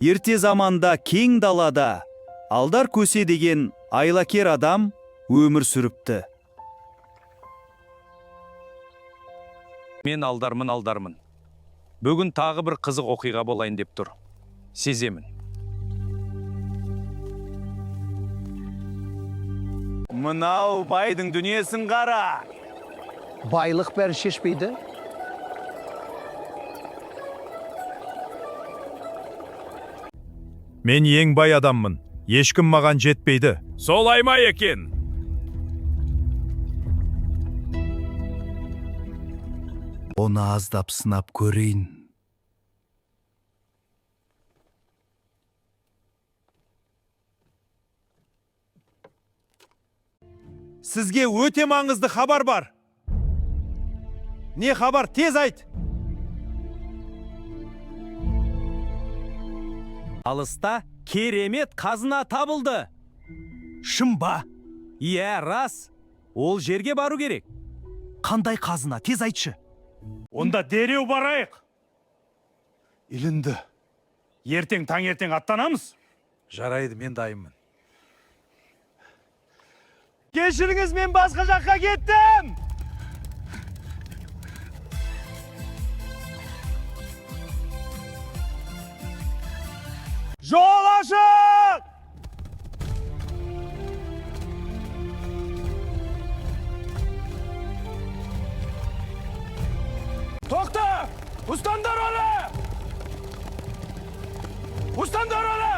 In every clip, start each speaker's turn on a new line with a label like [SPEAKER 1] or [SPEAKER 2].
[SPEAKER 1] Ерте заманда кең далада Алдар Көсе деген айлакер адам өмір сүріпті.
[SPEAKER 2] Мен алдармын. Бүгін тағы бір қызық оқиға болайын деп тұр. Сеземін.
[SPEAKER 1] Мынау байдың дүниесін қара.
[SPEAKER 3] Байлық бәрі шешпейді.
[SPEAKER 4] Мен ең бай адаммын. Ешкім маған жетпейді.
[SPEAKER 2] Солай ма екен?
[SPEAKER 1] Оны аздап сынап көрейін.
[SPEAKER 4] Сізге өте маңызды хабар бар. Не хабар? Тез айт.
[SPEAKER 1] Алыста керемет қазына табылды.
[SPEAKER 4] Шын ба?
[SPEAKER 1] Иә, рас. Ол жерге бару керек.
[SPEAKER 4] Қандай қазына? Тез айтшы.
[SPEAKER 2] Онда дереу барайық.
[SPEAKER 4] Илінді.
[SPEAKER 2] Ертең таңертең аттанамыз.
[SPEAKER 4] Жарайды, мен дайынмын.
[SPEAKER 2] Кешіріңіз, мен басқа жаққа кеттім. Жол ашық! Тоқта! Ұстандар оны! Ұстандар оны!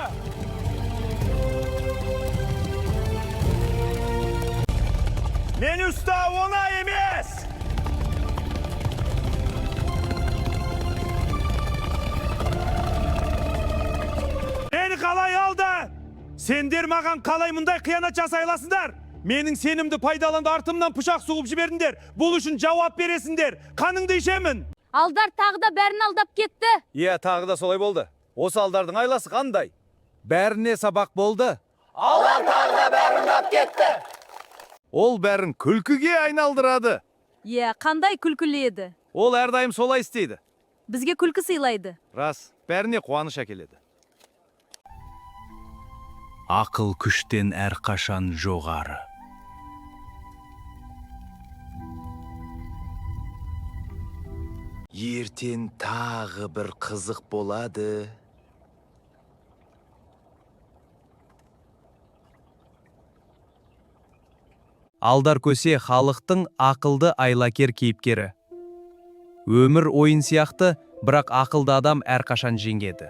[SPEAKER 2] Мен ұста оңай емес! Мені қалай алды? Сендер маған қалай мұндай қиянат жасай аласыңдар? Менің сенімді пайдаланды, артымнан пышақ сұғып жібердіңдер. Бұл үшін жауап бересіңдер. Қаныңды ішемін.
[SPEAKER 5] Алдар тағы да бәрін алдап кетті.
[SPEAKER 1] Иә, тағы да солай болды. Осы алдардың айласы қандай? Бәріне сабақ болды.
[SPEAKER 3] Алдар тағы да бәрін алдап кетті.
[SPEAKER 1] Ол бәрін күлкіге айналдырады.
[SPEAKER 5] Иә, қандай күлкілі еді.
[SPEAKER 1] Ол әрдайым солай істейді.
[SPEAKER 5] Бізге күлкі сыйлайды.
[SPEAKER 1] Рас, бәріне қуаныш әкеледі. Ақыл күштен әрқашан жоғары. Ертең тағы бір қызық болады. Алдар Көсе халықтың ақылды айлакер кейіпкері. Өмір ойын сияқты, бірақ ақылды адам әрқашан жеңеді.